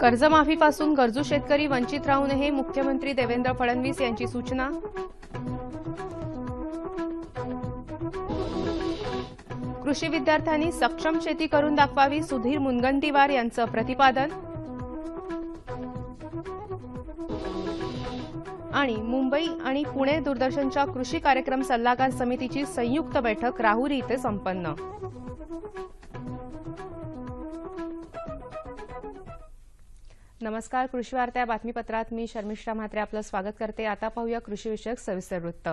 कर्जमाफीपासून गरजू शेतकरी वंचित राहू नये, मुख्यमंत्री देवेंद्र फडणवीस यांची सूचना। कृषी विद्यार्थ्यांनी सक्षम शेती करून दाखवावी, सुधीर मुनगंटीवार यांचं प्रतिपादन। आणि मुंबई आणि पुणे दूरदर्शनच्या कृषी कार्यक्रम सल्लागार समितीची संयुक्त बैठक राहुरी इथे संपन्न। नमस्कार, कृषी वार्ता या बातमीपत्रात मी शर्मिष्ठा म्हात्रे आपलं स्वागत करते। आता पाहूया कृषी विषयक सविस्तर वृत्त।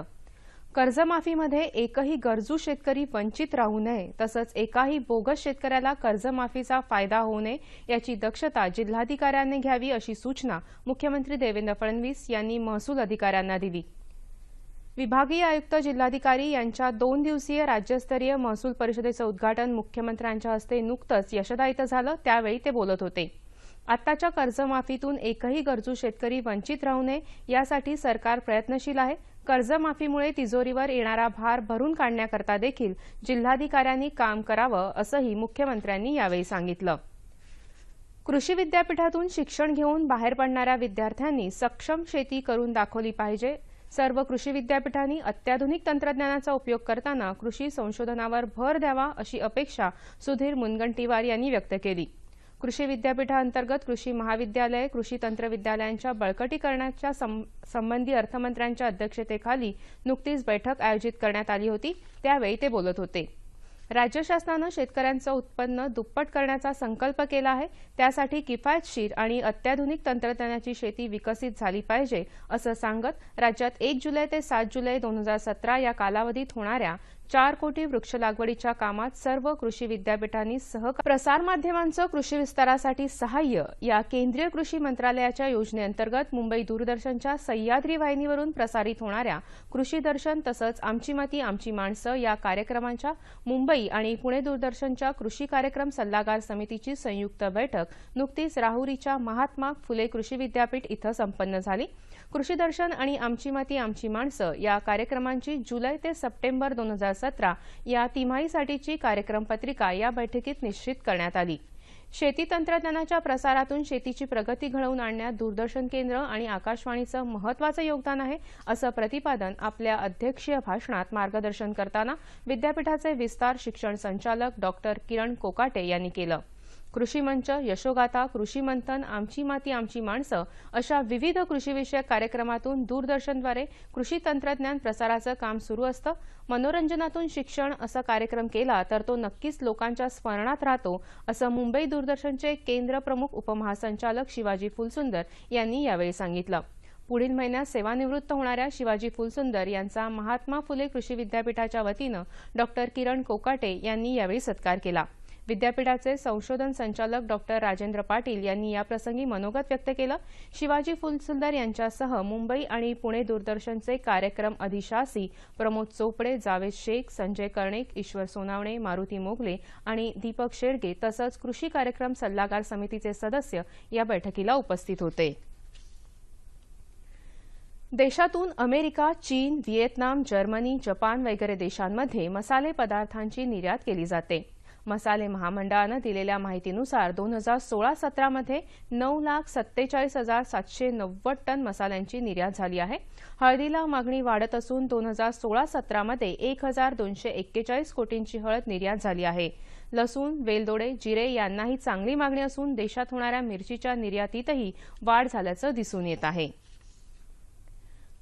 कर्जमाफीमध्ये एकही गरजू शेतकरी वंचित राहू नये, तसंच एकाही बोगस शेतकऱ्याला कर्जमाफीचा फायदा होऊ नये याची दक्षता जिल्हाधिकाऱ्यांनी घ्यावी, अशी सूचना मुख्यमंत्री देवेंद्र फडणवीस यांनी महसूल अधिकाऱ्यांना दिली। विभागीय आयुक्त जिल्हाधिकारी यांच्या 2 दिवसीय राज्यस्तरीय महसूल परिषदेचं उद्घाटन मुख्यमंत्र्यांच्या हस्ते नुकतंच यशदा इथं झालं, त्यावेळी ते बोलत होते। आताच्या कर्जमाफीतून एकही गरजू शेतकरी वंचित राहू नये यासाठी सरकार प्रयत्नशील आहे। कर्जमाफीमुळे तिजोरीवर येणारा भार भरून काढण्याकरता देखील जिल्हाधिकाऱ्यांनी काम करावं, असंही मुख्यमंत्र्यांनी यावेळी सांगितलं। कृषी विद्यापीठातून शिक्षण घेऊन बाहेर पडणाऱ्या विद्यार्थ्यांनी सक्षम शेती करून दाखवली पाहिजे। सर्व कृषी विद्यापीठांनी अत्याधुनिक तंत्रज्ञानाचा उपयोग करताना कृषी संशोधनावर भर द्यावा, अशी अपेक्षा सुधीर मुनगंटीवार यांनी व्यक्त केली। कृषी विद्यापीठांतर्गत कृषी महाविद्यालय, कृषी तंत्रविद्यालयांच्या बळकटीकरणाच्या संबंधी अर्थमंत्र्यांच्या अध्यक्षतेखाली नुकतीच बैठक आयोजित करण्यात आली होती, त्यावेळी ते बोलत होते। राज्य शासनानं शेतकऱ्यांचं उत्पन्न दुप्पट करण्याचा संकल्प केला आहे, त्यासाठी किफायतशीर आणि अत्याधुनिक तंत्रज्ञानाची शेती विकसित झाली पाहिजे, असं सांगत राज्यात 1 जुलै ते 7 जुलै 2017 या कालावधीत होणाऱ्या 4 कोटी वृक्ष लागवडीच्या कामात सर्व कृषी विद्यापीठांनी प्रसारमाध्यमांचं कृषी विस्तारासाठी सहाय्य या केंद्रीय कृषी मंत्रालयाच्या योजनेअंतर्गत मुंबई दूरदर्शनच्या सह्याद्री वाहिनीवरून प्रसारित होणाऱ्या कृषी दर्शन तसंच आमची माती आमची माणसं या कार्यक्रमांच्या मुंबई आणि पुणे दूरदर्शनच्या कृषी कार्यक्रम सल्लागार समितीची संयुक्त बैठक नुकतीच राहुरीच्या महात्मा फुले कृषी विद्यापीठ इथं संपन्न झाली। कृषी दर्शन आणि आमची माती आमची माणसं या कार्यक्रमांची जुलै ते सप्टेंबर 2017 या तिमाहीसाठीची कार्यक्रम पत्रिका या बैठकीत निश्चित करण्यात आली। शेती तंत्रज्ञानाच्या प्रसारातून शेतीची प्रगती घडवून आणण्यात दूरदर्शन केंद्र आणि आकाशवाणीचं महत्त्वाचं योगदान आहे, असं प्रतिपादन आपल्या अध्यक्षीय भाषणात मार्गदर्शन करताना विद्यापीठाचे विस्तार शिक्षण संचालक डॉक्टर किरण कोकाटे यांनी केलं। कृषी मंच, यशोगाथा, कृषी मंथन, आमची माती आमची माणसं अशा विविध कृषीविषयक कार्यक्रमातून दूरदर्शनद्वारे कृषी तंत्रज्ञान प्रसाराचं काम सुरू असतं। मनोरंजनातून शिक्षण असा कार्यक्रम केला तर तो नक्कीच लोकांच्या स्मरणात राहतो, असं मुंबई दूरदर्शनचे केंद्र प्रमुख उपमहासंचालक शिवाजी फुलसुंदर यांनी यावेळी सांगितलं। पुढील महिन्यात सेवानिवृत्त होणाऱ्या शिवाजी फुलसुंदर यांचा महात्मा फुले कृषी विद्यापीठाच्या वतीनं डॉक्टर किरण कोकाटे यांनी यावेळी सत्कार केला। विद्यापीठाचे संशोधन संचालक डॉक्टर राजेंद्र पाटील यांनी याप्रसंगी मनोगत व्यक्त केलं। शिवाजी फुलसुंदर यांच्यासह मुंबई आणि पुणे दूरदर्शनचे कार्यक्रम अधिशासी प्रमोद चोपडे, जावेद शेख, संजय कर्णिक, ईश्वर सोनावणे, मारुती मोगले आणि दीपक शेळके तसंच कृषी कार्यक्रम सल्लागार समितीचे सदस्य या बैठकीला उपस्थित होते। देशातून अमेरिका, चीन, व्हिएतनाम, जर्मनी, जपान वगैरे देशांमध्ये मसाले पदार्थांची निर्यात केली जाते। मसाले महामंडळानं दिलेल्या माहितीनुसार 2016-17 मध्ये 9,47,790 टन मसाल्यांची निर्यात झाली आहे। हळदीला मागणी वाढत असून 2016-17 मध्ये 1,241 कोटींची हळद निर्यात झाली आहे। लसूण, वेलदोडे, जिरे यांनाही चांगली मागणी असून देशात होणाऱ्या मिरचीच्या निर्यातीतही वाढ झाल्याचं दिसून येत आहे।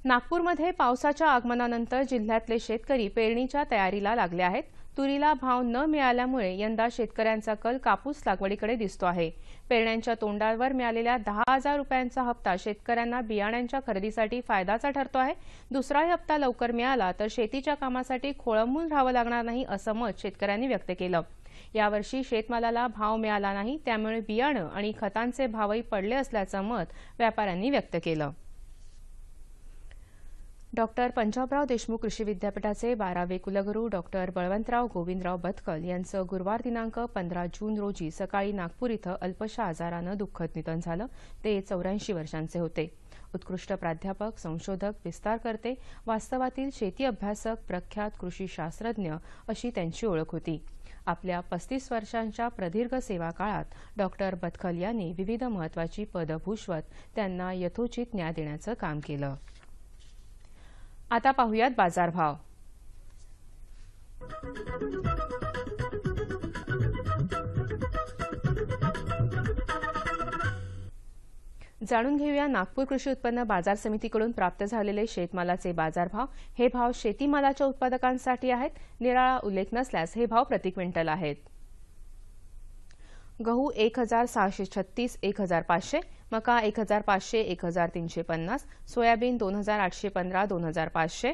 नागपूरमध्ये पावसाच्या आगमनानंतर जिल्ह्यातले शेतकरी पेरणीच्या तयारीला लागले आहेत। तुरीला भाव न मिळाल्यामुळे यंदा शेतकऱ्यांचा कल कापूस लागवडीकडे दिसतो आहे। पेरण्यांच्या तोंडावर मिळालेल्या 10,000 रुपयांचा हप्ता शेतकऱ्यांना बियाण्यांच्या खरेदीसाठी फायद्याचा ठरतो आहे। दुसराही हप्ता लवकर मिळाला तर शेतीच्या कामासाठी खोळंबून राहावं लागणार नाही, असं मत शेतकऱ्यांनी व्यक्त केलं। यावर्षी शेतमालाला भाव मिळाला नाही, त्यामुळे बियाणं आणि खतांचे भावही पडले असल्याचं मत व्यापाऱ्यांनी व्यक्त केलं। डॉक्टर पंजाबराव देशमुख कृषी विद्यापीठाचे 12वे कुलगुरू डॉक्टर बळवंतराव गोविंदराव बदकल यांचं गुरुवार दिनांक 15 जून रोजी सकाळी नागपूर इथं अल्पशा आजारानं दुःखद निधन झालं। ते 84 वर्षांचे होते। उत्कृष्ट प्राध्यापक, संशोधक, विस्तारकर्ते, वास्तवातील शेती अभ्यासक, प्रख्यात कृषी शास्त्रज्ञ अशी त्यांची ओळख होती. आपल्या 35 वर्षांच्या प्रदीर्घ सेवा काळात डॉक्टर बदखल यांनी विविध महत्त्वाची पदं भूषवत त्यांना यथोचित न्याय देण्याचं काम केलं. आता पाहुयात बाजारभाव. जाणून घेऊया नागपूर कृषी उत्पन्न बाजार समितीकडून प्राप्त झालेले शेतमालाचे बाजारभाव. हे भाव शेतीमालाच्या उत्पादकांसाठी आहेत. निराळा उल्लेख नसल्यास हे भाव प्रति क्विंटल आहेत. गहू 1636, 1500, मका 1500, 1350, सोयाबीन 2815, 2500,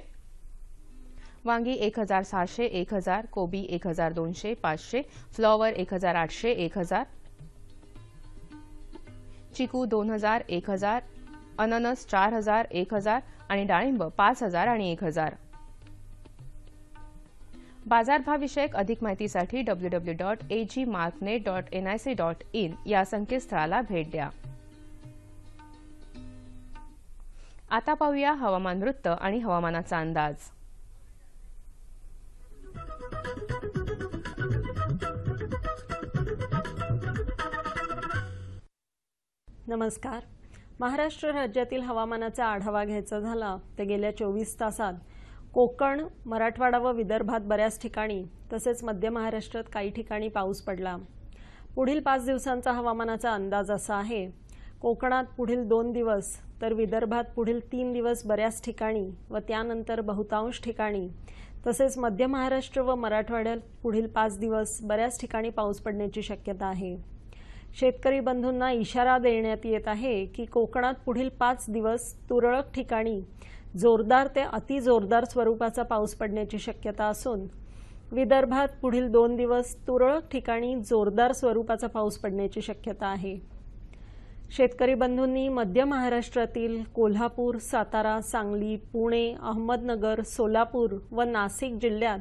वांगी 1600, 1000, कोबी 1200, 500, फ्लॉवर 1800, 1000, चिकू 2000, 1000, अननस 4000, 1000 आणि डाळिंब 5000 आणि 1000. बाजारभावाविषयक अधिक माहितीसाठी www.agmarknet.nic.in या संकेतस्थळाला भेट द्या. आता पाहूया हवामान वृत्त आणि हवामानाचा अंदाज. नमस्कार. महाराष्ट्र राज्यातील हवामानाचा आढावा घ्यायचा झाला तर गेल्या 24 तासात कोकण, मराठवाडा व विदर्भात बऱ्याच ठिकाणी तसेच मध्य महाराष्ट्रात काही ठिकाणी पाऊस पडला. पुढील 5 दिवसांचा हवामानाचा अंदाज असा आहे. कोकणात पुढील 2 दिवस तर विदर्भात पुढील 3 दिवस बऱ्याच ठिकाणी व त्यानंतर बहुतांश ठिकाणी तसेच मध्य महाराष्ट्र व मराठवाड्यात पुढील 5 दिवस बऱ्याच ठिकाणी पाऊस पडण्याची शक्यता आहे. शेतकरी बंधूंना इशारा देण्यात येत आहे की कोकणात पुढील 5 दिवस तुरळक ठिकाणी जोरदार ते अतिजोरदार स्वरूपाचा पाऊस पडण्याची शक्यता असून विदर्भात पुढील 2 दिवस तुरळक ठिकाणी जोरदार स्वरूपाचा पाऊस पडण्याची शक्यता आहे. शेतकरी बंधूंनी मध्य महाराष्ट्रातील कोल्हापूर, सातारा, सांगली, पुणे, अहमदनगर, सोलापूर व नाशिक जिल्ह्यात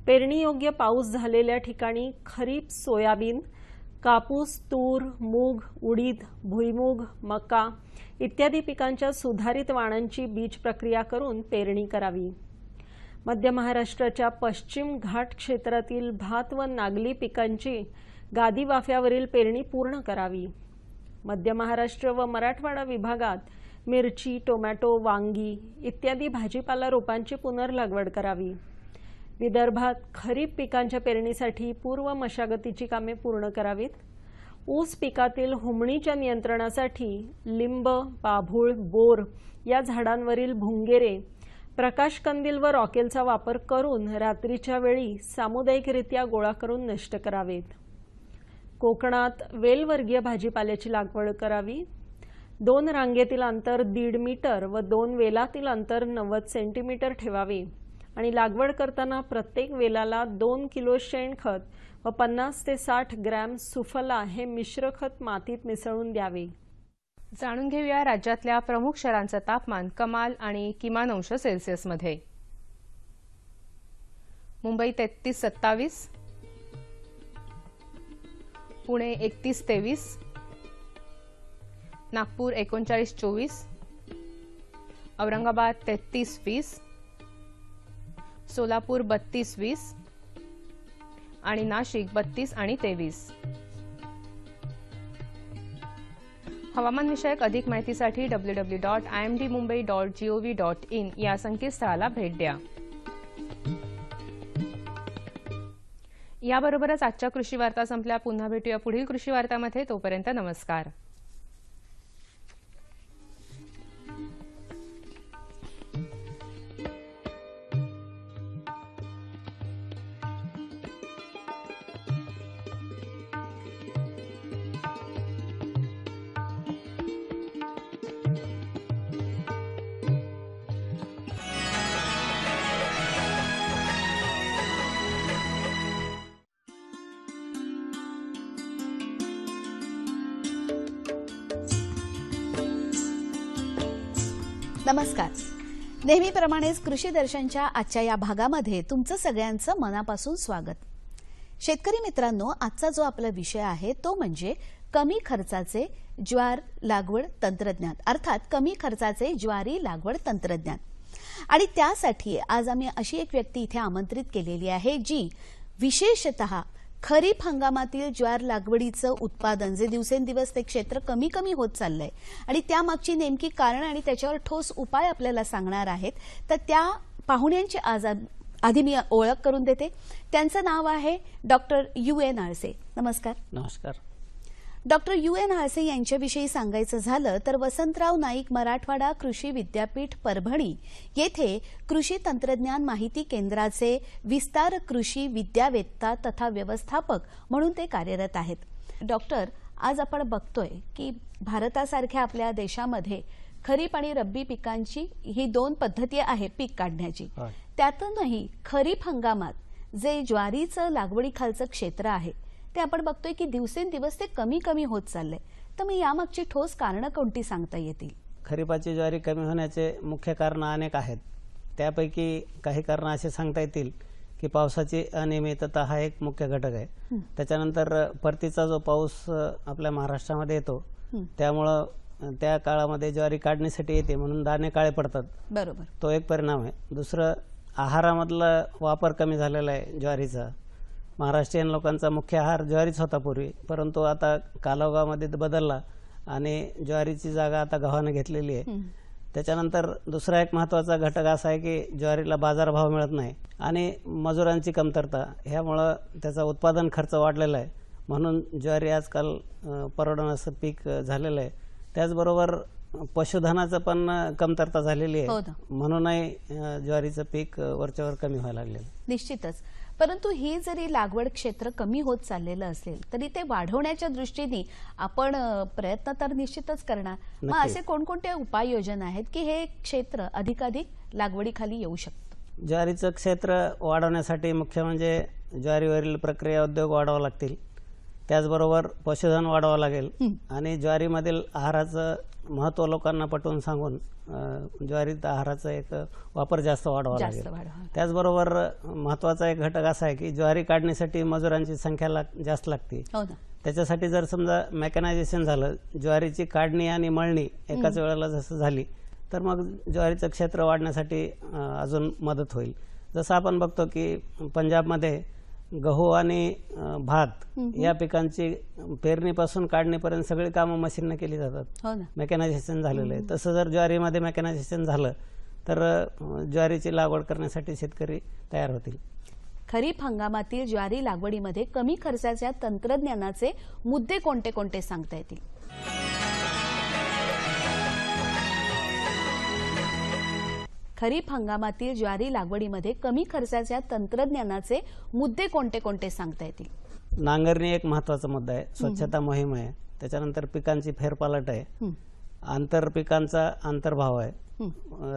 पेरणीयोग्य पाऊस झालेल्या ठिकाणी खरीप सोयाबीन, कापूस, तूर, मूग, उडीद, भुईमूग, मका इत्यादी पिकांच्या सुधारित वाणांची बीज प्रक्रिया करून पेरणी करावी. मध्य महाराष्ट्राच्या पश्चिम घाट क्षेत्रातील भात व नागली पिकांची गादी वाफ्यावरील पेरणी पूर्ण करावी. मध्य महाराष्ट्र व मराठवाडा विभागात मिरची, टोमॅटो, वांगी इत्यादी भाजीपाला रोपांची पुनर्लागवड करावी. विदर्भात खरीप पिकांच्या पेरणीसाठी पूर्व मशागतीची कामे पूर्ण करावीत. ऊस पिकातील हुमणीच्या नियंत्रणासाठी लिंब, बाभूळ, बोर या झाडांवरील भुंगेरे, प्रकाशकंदील व रॉकेलचा वापर करून रात्रीच्या वेळी सामुदायिकरित्या गोळा करून नष्ट करावेत. कोकणात वेलवर्गीय भाजीपाल्याची लागवड करावी. 2 रांगेतील अंतर 1.5 मीटर व 2 वेलातील अंतर 90 सेंटीमीटर ठेवावे आणि लागवड करताना प्रत्येक वेलाला 2 किलो शेणखत व 50 ते 60 ग्रॅम सुफला हे मिश्र खत मातीत मिसळून द्यावे. जाणून घेऊया राज्यातल्या प्रमुख शहरांचं तापमान कमाल आणि किमान अंश सेल्सिअसमध्ये. मुंबई 33-27, पुणे 31-23, नागपूर 39-24, औरंगाबाद 33-20, सोलापूर 32-20 आणि नाशिक 32 आणि 23. हवामान विषयक अधिक माहितीसाठी www.imdmumbai.gov.in या संकेतस्थळाला भेट द्या. याबरोबरच आजच्या कृषी वार्ता संपल्या. पुन्हा भेटूया पुढील कृषी वार्तामध्ये. तोपर्यंत नमस्कार. नमस्कार. नेहमीप्रमाणेच कृषी दर्शनच्या आजच्या या भागामध्ये तुमचं सगळ्यांचं मनापासून स्वागत. शेतकरी मित्रांनो, आजचा जो आपला विषय आहे तो म्हणजे कमी खर्चाचे ज्वार लागवड तंत्रज्ञान, अर्थात कमी खर्चाचे ज्वारी लागवड तंत्रज्ञान. आणि त्यासाठी आज आम्ही अशी एक व्यक्ती इथे आमंत्रित केलेली आहे जी विशेषतः खरीप हंगामातील ज्वार लागवडीचं उत्पादन जे दिवसेंदिवस ते क्षेत्र कमी कमी होत चाललंय आणि त्यामागची नेमकी कारण आणि त्याच्यावर ठोस उपाय आपल्याला सांगणार आहेत. तर त्या पाहुण्यांची आज आधी मी ओळख करून देते. त्यांचं नाव आहे डॉक्टर UN आळसे. नमस्कार. नमस्कार. डॉक्टर UN आळसे यांच्याविषयी सांगायचं झालं तर वसंतराव नाईक मराठवाडा कृषी विद्यापीठ परभणी येथे कृषी तंत्रज्ञान माहिती केंद्राचे विस्तार कृषी विद्यावेत्ता तथा व्यवस्थापक म्हणून ते कार्यरत आहेत. डॉक्टर, आज आपण बघतोय की भारतासारख्या आपल्या देशामध्ये खरीप आणि रब्बी पिकांची ही दोन पद्धती आहे पीक काढण्याची. त्यातूनही खरीप हंगामात जे ज्वारीचं लागवडीखालचं क्षेत्र आहे ते आपण बघतोय की दिवसेंदिवस ते कमी कमी होत चाललंय. तर मग यामागची ठोस कारणं कोणती सांगता येतील? खरीपाची ज्वारी कमी होण्याचे मुख्य कारण अनेक आहेत. त्यापैकी काही कारण असे सांगता येतील की पावसाची अनियमितता हा एक मुख्य घटक आहे. त्याच्यानंतर परतीचा जो पाऊस आपल्या महाराष्ट्रामध्ये येतो त्यामुळं त्या काळामध्ये ज्वारी काढणीसाठी येते म्हणून दाणे काळे पडतात. बरोबर, तो एक परिणाम आहे. दुसरं, आहारामधला वापर कमी झालेला आहे ज्वारीचा. महाराष्ट्रीयन लोकांचा मुख्य आहार ज्वारीच होता पूर्वी, परंतु आता कालौघामध्ये बदलला आणि ज्वारीची जागा आता गव्हाने घेतलेली आहे. त्याच्यानंतर दुसरा एक महत्त्वाचा घटक असा आहे की ज्वारीला बाजारभाव मिळत नाही आणि मजुरांची कमतरता, ह्यामुळं त्याचा उत्पादन खर्च वाढलेला आहे. म्हणून ज्वारी आजकाल परवडणारं पीक झालेलं आहे. त्याचबरोबर पशुधनाचं पण कमतरता झालेली आहे, म्हणूनही ज्वारीचं पीक वरच्यावर कमी व्हायला लागलेलं. निश्चितच. परंतु ही जरी लागवड क्षेत्र कमी होत चाललेलं असेल तरी ते वाढवण्याच्या दृष्टीने आपण प्रयत्न तर निश्चितच करणार. मग असे कोणकोणते उपाययोजना आहेत की हे क्षेत्र अधिकाधिक लागवडीखाली येऊ शकतं? ज्वारीचं क्षेत्र वाढवण्यासाठी मुख्य म्हणजे ज्वारीवरील प्रक्रिया उद्योग वाढवावे लागतील. त्याचबरोबर पशुधन वाढवावं लागेल आणि ज्वारीमधील आहाराचं महत्त्व लोकांना पटवून सांगून ज्वारीत आहाराचा एक वापर जास्त वाढवावा लागेल. त्याचबरोबर महत्त्वाचा एक घटक असा आहे की ज्वारी काढणीसाठी मजुरांची संख्या जास्त लागते. त्याच्यासाठी जर समजा मेकॅनायझेशन झालं, ज्वारीची काढणी आणि मळणी एकाच वेळेला जसं झाली तर मग ज्वारीचं क्षेत्र वाढण्यासाठी अजून मदत होईल. जसं आपण बघतो की पंजाबमध्ये गहू आणि भात या पिकांची पेरणीपासून काढणीपर्यंत सगळी कामं मशीनने केली जातात. मेकॅनायझेशन झालेलं आहे. तसं जर ज्वारीमध्ये मेकॅनायझेशन झालं तर ज्वारीची लागवड करण्यासाठी शेतकरी तयार होतील. खरीप हंगामातील ज्वारी लागवडीमध्ये कमी खर्चाच्या तंत्रज्ञानाचे मुद्दे कोणते कोणते सांगता येतील? खरीप हंगामातील ज्वारी लागवडीमध्ये कमी खर्चाच्या तंत्रज्ञानाचे मुद्दे कोणते कोणते सांगता येतील? नांगरणी एक महत्त्वाचा मुद्दा आहे. स्वच्छता मोहीम आहे. त्याच्यानंतर पिकांची फेरपालट आहे. आंतर पिकांचा अंतर्भाव आहे.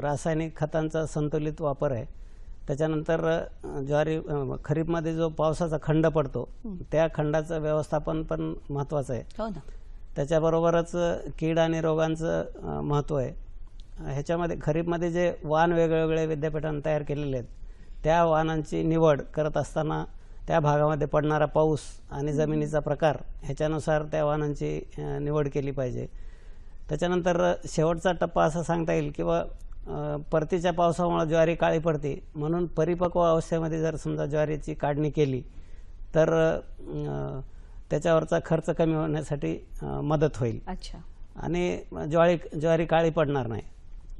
रासायनिक खतांचा संतुलित वापर आहे. त्याच्यानंतर ज्वारी खरीपमध्ये जो पावसाचा खंड पडतो त्या खंडाचं व्यवस्थापन पण महत्त्वाचं आहे. त्याच्याबरोबरच कीड आणि रोगांचं महत्त्व आहे. ह्याच्यामध्ये खरीपमध्ये जे वाण वेगवेगळे विद्यापीठांनी तयार केलेले आहेत त्या वाणांची निवड करत असताना त्या भागामध्ये पडणारा पाऊस आणि जमिनीचा प्रकार ह्याच्यानुसार त्या वाणांची निवड केली पाहिजे. त्याच्यानंतर शेवटचा टप्पा असा सांगता येईल किंवा परतीच्या पावसामुळे ज्वारी काळी पडते म्हणून परिपक्व अवस्थेमध्ये जर समजा ज्वारीची काढणी केली तर त्याच्यावरचा खर्च कमी होण्यासाठी मदत होईल आणि ज्वारी काळी पडणार नाही.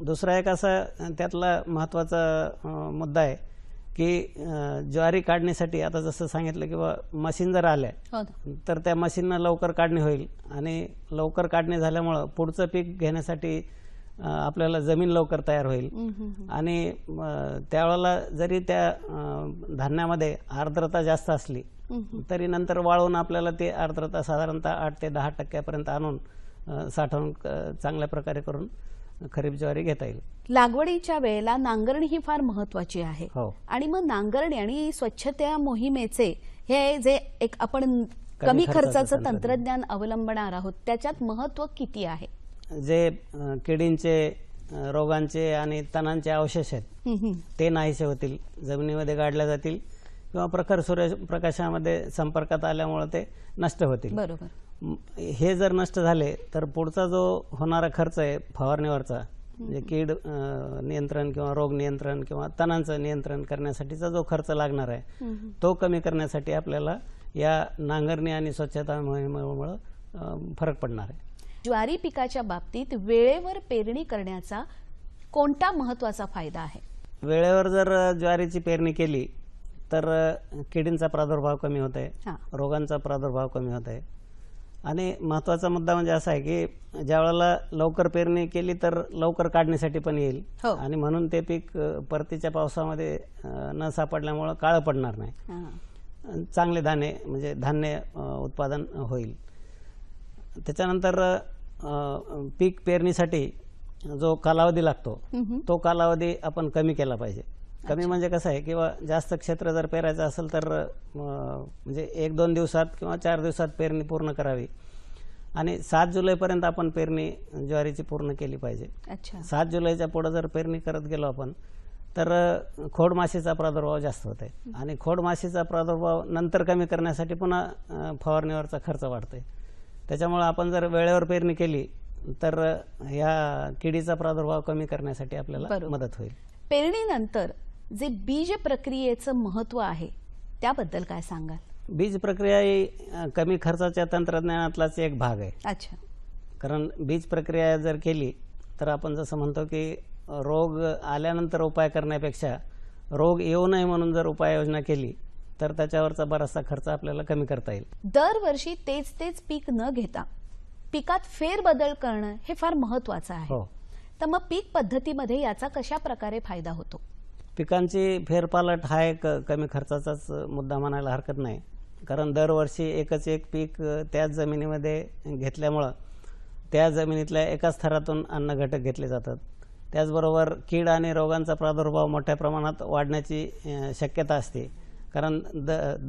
दुसरा एक असा त्यातला महत्त्वाचा मुद्दा आहे की ज्वारी काढणीसाठी आता जसं सांगितलं किंवा मशीन जर आल्या तर त्या मशीननं लवकर काढणी होईल आणि लवकर काढणी झाल्यामुळं पुढचं पीक घेण्यासाठी आपल्याला जमीन लवकर तयार होईल आणि त्यावेळेला जरी त्या धान्यामध्ये आर्द्रता जास्त असली तरी नंतर वाळवून आपल्याला ती आर्द्रता साधारणतः 8 ते 10% आणून साठवून चांगल्या प्रकारे करून खरीप ज्वारी घेता येईल. लागवडीच्या वेळेला नांगरणी ही फार महत्त्वाची आहे आणि मग नांगरणी आणि स्वच्छता मोहिमेचे हे जे एक आपण कमी खर्चाचं तंत्रज्ञान अवलंबणार आहोत त्याच्यात महत्त्व किती आहे? जे किडींचे रोगांचे आणि तणांचे अवशेष आहेत ते नाहीसे होतील, जमिनीमध्ये गाडल्या जातील किंवा प्रखर सूर्यप्रकाशामध्ये संपर्कात आल्यामुळे ते नष्ट होतील. बरोबर. हे जर नष्ट झाले तर पुढचा जो होणारा खर्च आहे फवारणीवरचा, म्हणजे कीड नियंत्रण किंवा रोग नियंत्रण किंवा तणांचं नियंत्रण करण्यासाठीचा जो खर्च लागणार आहे तो कमी करण्यासाठी आपल्याला या नांगरणी आणि स्वच्छता मोहिमेमुळे फरक पडणार आहे. ज्वारी पिकाच्या बाबतीत वेळेवर पेरणी करण्याचा कोणता महत्वाचा फायदा आहे? वेळेवर जर ज्वारीची पेरणी केली तर किडींचा प्रादुर्भाव कमी होत आहे, हा. रोगांचा प्रादुर्भाव कमी होत आहे. आणि महत्त्वाचा मुद्दा म्हणजे असा आहे की ज्या वेळेला लवकर पेरणी केली तर लवकर काढणीसाठी पण येईल. हो. आणि म्हणून ते पीक परतीच्या पावसामध्ये न सापडल्यामुळं काळं पडणार नाही. हा. चांगले दाणे म्हणजे धान्य उत्पादन होईल. त्याच्यानंतर पीक पेरणीसाठी जो कालावधी लागतो तो कालावधी आपण कमी केला पाहिजे. कमी म्हणजे कसं आहे किंवा जास्त क्षेत्र जर पेरायचं असेल तर म्हणजे 1-2 दिवसात किंवा 4 दिवसात पेरणी पूर्ण करावी आणि 7 जुलैपर्यंत आपण पेरणी ज्वारीची पूर्ण केली पाहिजे. अच्छा. 7 जुलैच्या पुढे जर पेरणी करत गेलो आपण तर खोडमाशीचा प्रादुर्भाव जास्त होत आहे आणि खोडमाशीचा प्रादुर्भाव नंतर कमी करण्यासाठी पुन्हा फवारणीवरचा खर्च वाढतोय. त्याच्यामुळे आपण जर वेळेवर पेरणी केली तर ह्या किडीचा प्रादुर्भाव कमी करण्यासाठी आपल्याला बरोबर. मदत होईल. पेरणीनंतर जे बीज प्रक्रियेचं महत्व आहे त्याबद्दल काय सांगाल? बीज प्रक्रिया ही कमी खर्चाच्या तंत्रज्ञानातलाच एक भाग आहे. अच्छा. कारण बीज प्रक्रिया जर केली तर आपण जसं म्हणतो की रोग आल्यानंतर उपाय करण्यापेक्षा रोग येऊ नये म्हणून जर उपाययोजना केली तर त्याच्यावरचा बराचसा खर्च आपल्याला कमी करता येईल. दरवर्षी तेच तेच पीक न घेता पिकात फेरबदल करणं हे फार महत्वाचं आहे. हो. तर मग पीक पद्धतीमध्ये याचा कशा प्रकारे फायदा होतो? पिकांची फेरपालट हा एक कमी खर्चाचाच मुद्दा म्हणायला हरकत नाही. कारण दरवर्षी एकच एक पीक त्याच जमिनीमध्ये घेतल्यामुळं त्या जमिनीतल्या एकाच थरातून अन्न घटक घेतले जातात. त्याचबरोबर कीड आणि रोगांचा प्रादुर्भाव मोठ्या प्रमाणात वाढण्याची शक्यता असते. कारण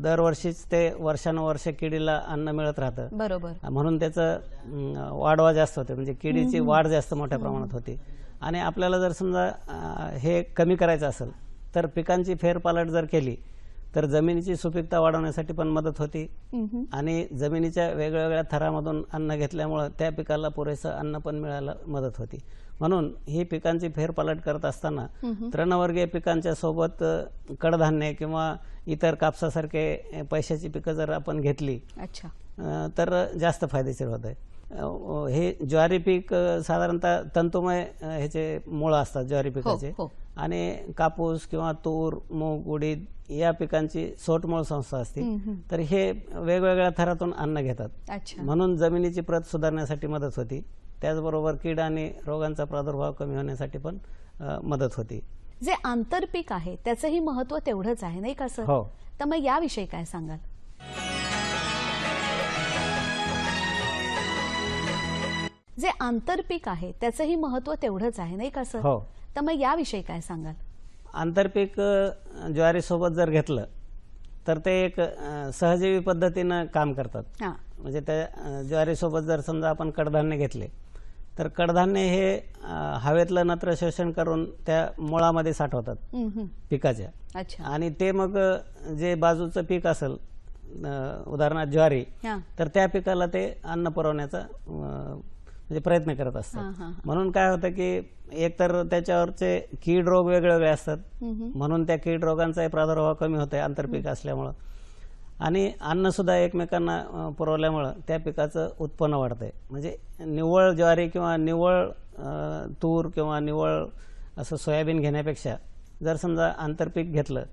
दरवर्षीच ते वर्षानुवर्ष किडीला अन्न मिळत राहतं. बरोबर. म्हणून त्याचं वाढवा जास्त होते, म्हणजे किडीची वाढ जास्त मोठ्या प्रमाणात होते. आणि आपल्याला जर समजा हे कमी करायचं असेल तर पिकांची फेरपालट जर केली तर जमिनीची सुपीकता वाढवण्यासाठी पण मदत होती आणि जमिनीच्या वेगवेगळ्या थरामधून अन्न घेतल्यामुळं त्या पिकाला पुरेसं अन्न पण मिळायला मदत होती. म्हणून ही पिकांची फेरपालट करत असताना तृणवर्गीय पिकांच्या सोबत कडधान्य किंवा इतर कापसासारखे पैशाची पिकं जर आपण घेतली अच्छा तर जास्त फायदेशीर होत आहे. हे ज्वारी पीक साधारणतः तंतुमय ह्याचे मुळं असतात ज्वारी पिकाचे. हो. आणि कापूस किंवा तूर, मूग, उडीद या पिकांची सोटमूळ संस्था असते. तर हे वेगवेगळ्या थरातून अन्न घेतात. अच्छा. म्हणून जमिनीची प्रत सुधारण्यासाठी मदत होती. त्याचबरोबर कीड आणि रोगांचा प्रादुर्भाव कमी होण्यासाठी पण मदत होती. जे आंतरपीक आहे त्याचंही महत्व तेवढंच आहे नाही का सर? हो. तर मग याविषयी काय सांगाल? जे आंतरपीक आहे त्याचंही महत्व तेवढंच आहे नाही का सर? हो. तर मग याविषयी काय सांगाल? आंतरपीक ज्वारीसोबत जर घेतलं तर ते एक सहजीवी पद्धतीनं काम करतात. हा. म्हणजे त्या ज्वारीसोबत जर समजा आपण कडधान्य घेतले तर कडधान्य हे हवेतलं नत्र शोषण करून त्या मुळामध्ये साठवतात पिकाच्या. अच्छा. आणि ते मग जे बाजूचं पीक असेल उदाहरणार्थ ज्वारी हा. तर त्या पिकाला ते अन्न पुरवण्याचा म्हणजे प्रयत्न करत असतात. म्हणून काय होतं की एकतर त्याच्यावरचे कीड रोग वेगवेगळे असतात, म्हणून त्या कीड रोगांचाही प्रादुर्भाव कमी होत आहे आंतरपीक असल्यामुळं. आणि अन्न सुद्धा एकमेकांना पुरवल्यामुळं त्या पिकाचं उत्पन्न वाढतंय. म्हणजे निव्वळ ज्वारी किंवा निव्वळ तूर किंवा निव्वळ असं सोयाबीन घेण्यापेक्षा जर समजा आंतरपीक घेतलं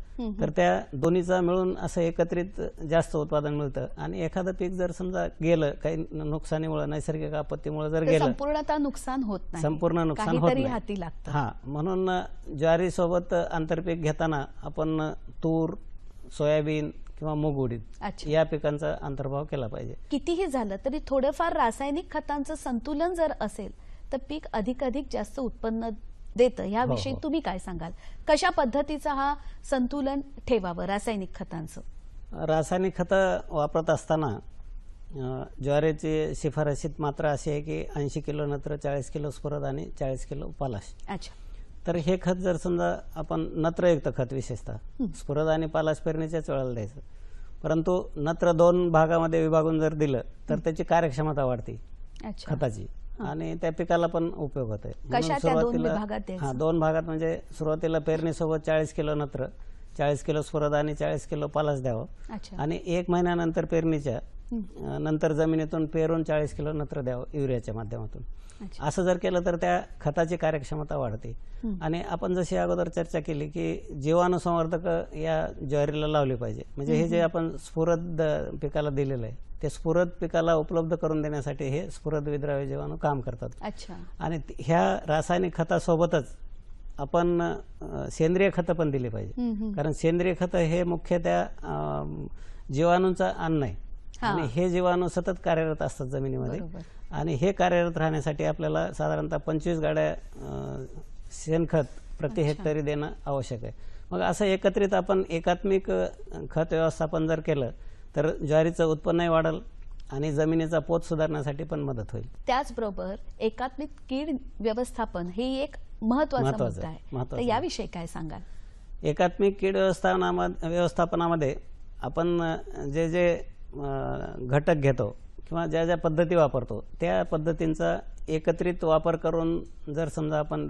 तर त्या दोन्हीचा मिळून असं एकत्रित जास्त उत्पादन मिळतं. आणि एखादं पीक जर समजा गेलं काही नुकसानीमुळे, नैसर्गिक आपत्तीमुळे जर गेलं, संपूर्णतः नुकसान होत नाही, संपूर्ण नुकसान होत काहीतरी नाही. हाती लागतं. हा, म्हणून ज्वारी सोबत आंतरपीक घेताना आपण तूर, सोयाबीन किंवा मूग, उडीद अच्छा. या पिकांचा अंतर्भाव केला पाहिजे. कितीही झालं तरी थोडंफार रासायनिक खतांचं संतुलन जर असेल तर पीक अधिकाधिक जास्त उत्पन्न देतं. याविषयी हो. तुम्ही काय सांगाल? कशा पद्धतीचं हा संतुलन ठेवावं रासायनिक खतांचं? रासायनिक खतं वापरत असताना ज्वारीची शिफारशीत मात्रा अशी आहे की 80 किलो नत्र, 40 किलो स्फुरद आणि 40 किलो पालाश. अच्छा. तर हे खत जर समजा आपण नत्रयुक्त खत विशेषतः स्फुरद आणि पालाश पेरणीच्याच वेळेला द्यायचं, परंतु नत्र 2 भागामध्ये विभागून जर दिलं तर त्याची कार्यक्षमता वाढते अच्छा. खताची आणि त्या पिकाला पण उपयोग होते. कशा त्या 2 विभागात द्यायचं? 2 भागात म्हणजे सुरुवातीला पेरणीसोबत 40 किलो नत्र, 40 किलो स्फुरद आणि 40 किलो पालाश द्यावं अच्छा. आणि 1 महिन्यानंतर पेरणीच्या नंतर जमिनीतून पेरून 40 किलो नत्र द्यावं युरियाच्या माध्यमातून. अच्छा. असं जर केलं तर त्या खताची कार्यक्षमता वाढते. आणि आपण जशी अगोदर चर्चा केली की जीवाणुसंवर्धक या ज्वारीला लावली पाहिजे. म्हणजे हे जे आपण स्फुरद पिकाला दिलेलं आहे ते स्फुरद पिकाला उपलब्ध करून देण्यासाठी हे स्फुरद विद्राव्य जीवाणू काम करतात. अच्छा. आणि ह्या रासायनिक खतासोबतच आपण सेंद्रिय खतं पण दिली पाहिजे, कारण सेंद्रिय खतं हे मुख्य त्या जीवाणूंचं अन्न आहे आणि हे जीवाणू सतत कार्यरत असतात जमिनीमध्ये. आणि हे कार्यरत राहण्यासाठी आपल्याला साधारणतः 25 गाड्या शेणखत प्रति हेक्टरी देणं आवश्यक आहे. मग असं एकत्रित आपण एकात्मिक खत व्यवस्थापन जर केलं तर ज्वारीचं उत्पन्नही वाढेल आणि जमिनीचा पोत सुधारण्यासाठी पण मदत होईल. त्याचबरोबर एकात्मिक कीड व्यवस्थापन हे एक महत्वाचा मुद्दा आहे, तर याविषयी काय सांगाल? एकात्मिक कीड व्यवस्थापनामध्ये आपण जे जे घटक घेतो किंवा ज्या ज्या पद्धती वापरतो त्या पद्धतींचा एकत्रित वापर करून जर समजा आपण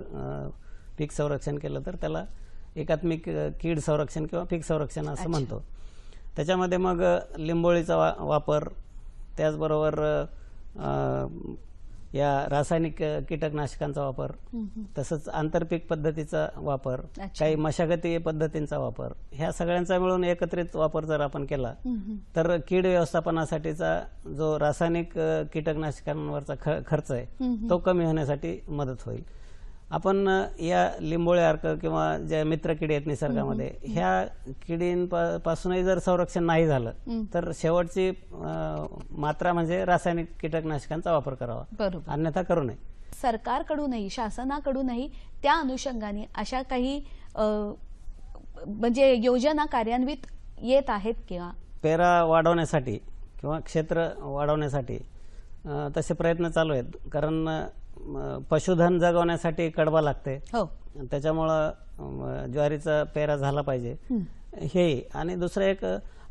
पीक संरक्षण केलं तर त्याला एकात्मिक कीड संरक्षण किंवा पीक संरक्षण असं म्हणतो. त्याच्यामध्ये मग लिंबोळीचा वापर, त्याचबरोबर या रासायनिक कीटकनाशकांचा वापर, तसंच आंतरपीक पद्धतीचा वापर, काही मशागती पद्धतींचा वापर, ह्या सगळ्यांचा मिळून एकत्रित वापर जर आपण केला तर कीड व्यवस्थापनासाठीचा जो रासायनिक कीटकनाशकांवरचा खर्च आहे तो कमी होण्यासाठी मदत होईल. आपण या लिंबोळे अर्क किंवा ज्या मित्र किडी आहेत निसर्गामध्ये ह्या किडींपासूनही जर संरक्षण नाही झालं तर शेवटची मात्रा म्हणजे रासायनिक कीटकनाशकांचा वापर करावा, बरोबर, अन्यथा करू नये. सरकारकडूनही शासनाकडूनही त्या अनुषंगाने अशा काही म्हणजे योजना कार्यान्वित येत आहेत किंवा पेरा वाढवण्यासाठी किंवा क्षेत्र वाढवण्यासाठी तसे प्रयत्न चालू आहेत, कारण पशुधन जगवण्यासाठी कडबा लागते, त्याच्यामुळं ज्वारीचा पेरा झाला पाहिजे हे. आणि दुसरं एक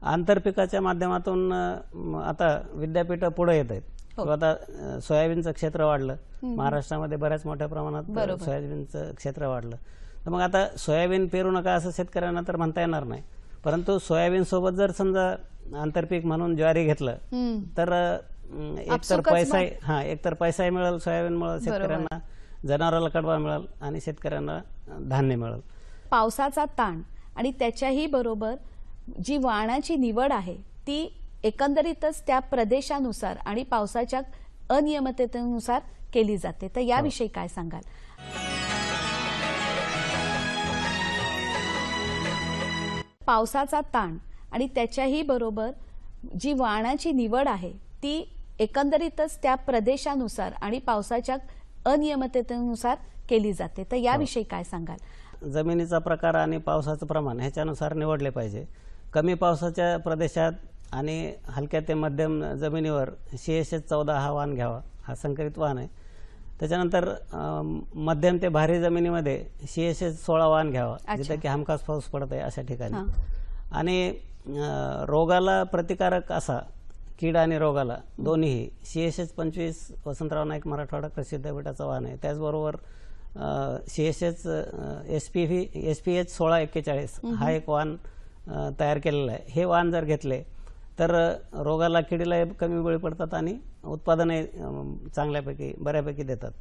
आंतरपिकाच्या माध्यमातून आता विद्यापीठं पुढे येत आहेत. किंवा आता सोयाबीनचं क्षेत्र वाढलं महाराष्ट्रामध्ये, बऱ्याच मोठ्या प्रमाणात सोयाबीनचं क्षेत्र वाढलं, तर मग आता सोयाबीन पेरू नका असं शेतकऱ्यांना तर म्हणता येणार नाही, परंतु सोयाबीन सोबत जर समजा आंतरपीक म्हणून ज्वारी घेतलं तर एकतर पैसाही मिळेल सोयाबीनमुळे शेतकऱ्यांना, जनावराला कडबा मिळेल आणि शेतकऱ्यांना धान्य मिळेल. पावसाचा ताण आणि त्याच्याही बरोबर जी वाणाची निवड आहे ती एकंदरीतच त्या प्रदेशानुसार आणि पावसाच्या अनियमिततेनुसार केली जाते, तर याविषयी काय सांगाल? पावसाचा ताण आणि त्याच्याही बरोबर जी वाणाची निवड आहे ती एकंदरीतच त्या प्रदेशानुसार आणि पावसाच्या अनियमिततेनुसार केली जाते, तर याविषयी काय सांगाल? जमिनीचा प्रकार आणि पावसाचं प्रमाण ह्याच्यानुसार निवडले पाहिजे. कमी पावसाच्या प्रदेशात आणि हलक्या ते मध्यम जमिनीवर CSH 14 हा वाण घ्यावा, हा संकरित वाण आहे. त्याच्यानंतर मध्यम ते भारी जमिनीमध्ये CSH 16 वाण घ्यावा, जिथे की हमखास पाऊस पडत आहे अशा ठिकाणी. आणि रोगाला प्रतिकारक असा कीड आणि रोगाला दोन्ही CSH 25 वसंतराव नाईक मराठवाडा कृषी विद्यापीठाचा वाण आहे. त्याचबरोबर CSH SPH 1641 हा एक वाण तयार केलेला आहे. हे वाण जर घेतले तर रोगाला किडीला कमी बळी पडतात आणि उत्पादनही चांगल्यापैकी बऱ्यापैकी देतात.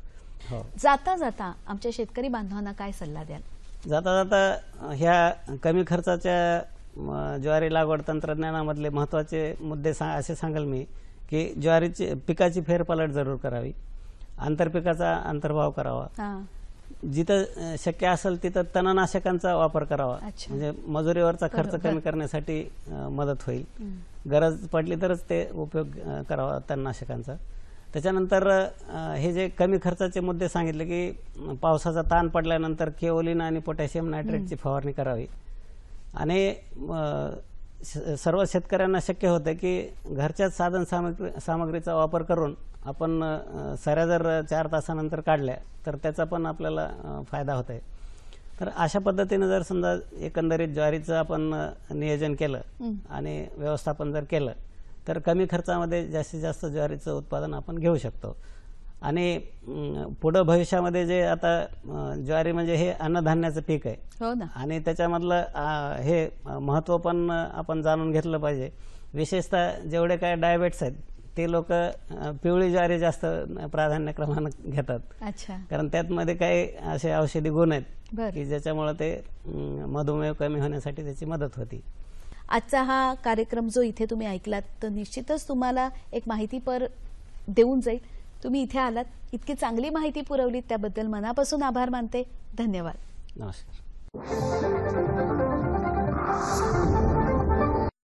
हो. जाता जाता आमच्या शेतकरी बांधवांना काय सल्ला द्याल? जाता जाता ह्या कमी खर्चाच्या ज्वारी लागवड तंत्रज्ञानामधले महत्त्वाचे मुद्दे असे सांगाल मी की ज्वारीची पिकाची फेरपालट जरूर करावी, आंतरपिकाचा अंतर्भाव करावा, जिथं शक्य असेल तिथं तणनाशकांचा वापर करावा, म्हणजे मजुरीवरचा खर्च कमी करण्यासाठी मदत होईल. गरज पडली तरच ते उपयोग करावा तणनाशकांचा. त्याच्यानंतर हे जे कमी खर्चाचे मुद्दे सांगितले की पावसाचा ताण पडल्यानंतर केओलिन आणि पोटॅशियम नायट्रेटची फवारणी करावी. आणि सर्व शेतकऱ्यांना शक्य होतं की घरच्याच साधन सामग्रीचा वापर करून आपण सऱ्या जर 4 तासानंतर काढल्या तर त्याचा पण आपल्याला फायदा होत आहे. तर अशा पद्धतीने जर समजा एकंदरीत ज्वारीचं आपण नियोजन केलं आणि व्यवस्थापन जर केलं तर कमी खर्चामध्ये जास्तीत जास्त ज्वारीचं उत्पादन आपण घेऊ शकतो. आणि पुढं भविष्यामध्ये जे आता ज्वारी म्हणजे हे अन्नधान्याचं पीक आहे. हो ना. आणि त्याच्यामधलं हे महत्त्व पण आपण जाणून घेतलं पाहिजे. विशेषतः जेवढे काय डायबेट्स आहेत ते लोक पिवळी ज्वारी जास्त प्राधान्यक्रमानं घेतात. अच्छा. कारण त्यातमध्ये काही असे औषधी गुण आहेत बरं. की ज्याच्यामुळे ते मधुमेह कमी होण्यासाठी त्याची मदत होती. आजचा हा कार्यक्रम जो इथे तुम्ही ऐकलात तर निश्चितच तुम्हाला एक माहितीपर देऊन जाईल. तुम्ही इथे आलात, इतकी चांगली माहिती पुरवलीत त्याबद्दल मनापासून आभार मानते. धन्यवाद. नमस्कार.